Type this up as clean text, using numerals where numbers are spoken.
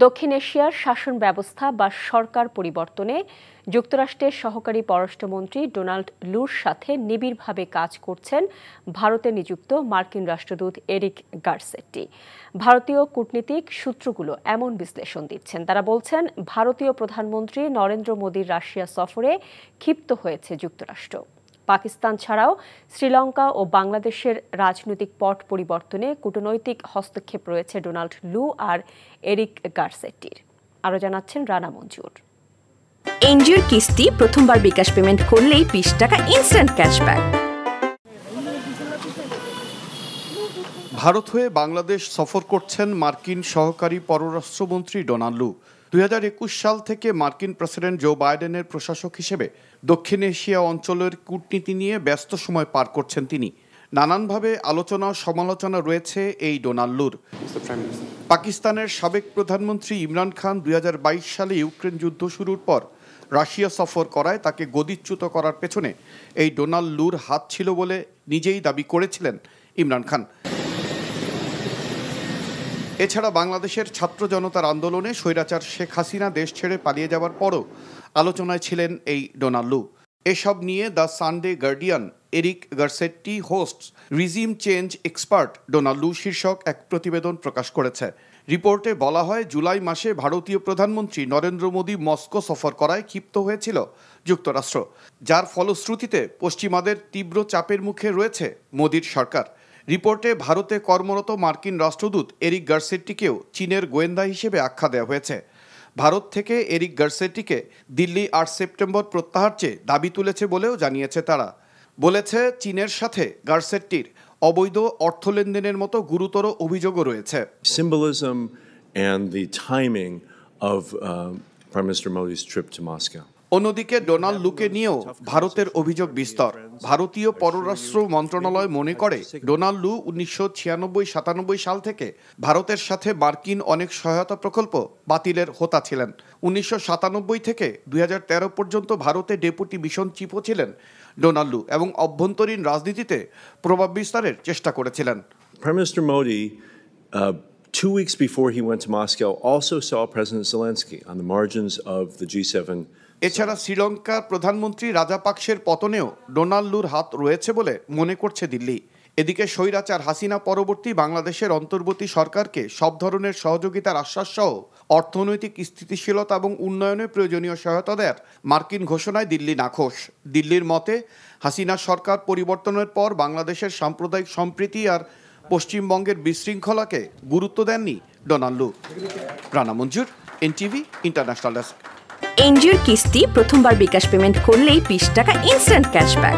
দক্ষিণ এশিয়ার শাসন ব্যবস্থা বা সরকার পরিবর্তনে যুক্তরাষ্ট্রের সহকারী পররাষ্ট্রমন্ত্রী ডোনাল্ড লুর সাথে নিবিড়ভাবে কাজ করছেন ভারতে নিযুক্ত মার্কিন রাষ্ট্রদূত এরিক গারসেট্টি। ভারতীয় কূটনীতিক সূত্রগুলো এমন বিশ্লেষণ দিচ্ছেন। তারা বলছেন, ভারতীয় প্রধানমন্ত্রী নরেন্দ্র মোদীর রাশিয়া সফরে ক্ষিপ্ত হয়েছে যুক্তরাষ্ট্র। পাকিস্তান ছাড়াও শ্রীলঙ্কা ও বাংলাদেশের রাজনৈতিক পট পরিবর্তনে কূটনৈতিক হস্তক্ষেপ রয়েছে ডোনাল্ড লু আর এরিক গারসেট্টির। আরও জানাচ্ছেন রানা মঞ্জুর। এনজিওর কিস্তি প্রথমবার বিকাশ পেমেন্ট করলেই 20 টাকা ইনস্ট্যান্ট ক্যাশব্যাক। ভারত হয়ে বাংলাদেশ সফর করছেন মার্কিন সহকারী পররাষ্ট্রমন্ত্রী ডোনাল্ড লু। 2021 সাল থেকে মার্কিন প্রেসিডেন্ট জো বাইডেনের প্রশাসক হিসেবে দক্ষিণ এশিয়া অঞ্চলের কূটনীতি নিয়ে ব্যস্ত সময় পার করছেন তিনি। নানানভাবে আলোচনা সমালোচনা রয়েছে এই ডোনাল্ড লুর। পাকিস্তানের সাবেক প্রধানমন্ত্রী ইমরান খান 2022 সালে ইউক্রেন যুদ্ধ শুরুর পর রাশিয়া সফর করায় তাকে গদিচ্যুত করার পেছনে এই ডোনাল্ড লুর হাত ছিল বলে নিজেই দাবি করেছিলেন ইমরান খান। এছাড়া বাংলাদেশের ছাত্র জনতার আন্দোলনে স্বৈরাচার শেখ হাসিনা দেশ ছেড়ে পালিয়ে যাওয়ার পরও আলোচনায় ছিলেন এই ডোনাল্ড লু। এসব নিয়ে the Sunday Guardian Eric Garcetti hosts regime change expert Donald Lu শীর্ষক এক প্রতিবেদন প্রকাশ করেছে। রিপোর্টে বলা হয়, জুলাই মাসে ভারতীয় প্রধানমন্ত্রী নরেন্দ্র মোদী মস্কো সফর করায় ক্ষিপ্ত হয়েছিল যুক্তরাষ্ট্র, যার ফলশ্রুতিতে পশ্চিমাদের তীব্র চাপের মুখে রয়েছে মোদীর সরকার। রিপোর্টে ভারতে কর্মরত মার্কিন রাষ্ট্রদূত এরিক গারসেট্টিকেও চীনের গোয়েন্দা হিসেবে আখ্যা দেওয়া হয়েছে। ভারত থেকে এরিক গারসেট্টিকে দিল্লি 8 সেপ্টেম্বর প্রত্যাহার চেয়ে দাবি তুলেছে বলেও জানিয়েছে তারা। বলেছে, চীনের সাথে গারসেট্টির অবৈধ অর্থ লেনদেনের মতো গুরুতর অভিযোগও রয়েছে। Symbolism and the timing of Prime Minister Modi's trip to Moscow. অন্যদিকে ডোনাল্ড লুকে নিয়েও ভারতের অভিযোগ বিস্তর। ভারতীয় পররাষ্ট্র মন্ত্রণালয় মনে করে, ডোনাল্ড লু 1996-97 সাল থেকে ভারতের সাথে মার্কিন অনেক সহায়তা প্রকল্প বাতিলের হোতা ছিলেন। 1997 থেকে 2013 পর্যন্ত ভারতে ডেপুটি মিশন চিফও ছিলেন ডোনাল্ড লু এবং অভ্যন্তরীণ রাজনীতিতে প্রভাব বিস্তারের চেষ্টা করেছিলেন। Prime Minister Modi 2 weeks before he went to Moscow also saw President Zelensky on the margins of the G7. এছাড়া শ্রীলঙ্কার প্রধানমন্ত্রী রাজাপাকসের পতনেও ডোনাল্ড লুর হাত রয়েছে বলে মনে করছে দিল্লি। এদিকে স্বৈরাচার হাসিনা পরবর্তী বাংলাদেশের অন্তর্বর্তী সরকারকে সব ধরনের সহযোগিতার আশ্বাস সহ অর্থনৈতিক স্থিতিশীলতা এবং উন্নয়নে প্রয়োজনীয় সহায়তা দেয়ার মার্কিন ঘোষণায় দিল্লি নাখোশ। দিল্লির মতে, হাসিনা সরকার পরিবর্তনের পর বাংলাদেশের সাম্প্রদায়িক সম্প্রীতি আর পশ্চিমবঙ্গের বিশৃঙ্খলাকে গুরুত্ব দেননি ডোনাল্ড লু। রানা মঞ্জুর, এনটিভি ইন্টারন্যাশনাল ডেস্ক। এনজিওর কিস্তি প্রথমবার বিকাশ পেমেন্ট করলেই 20 টাকা ইনস্ট্যান্ট ক্যাশব্যাক।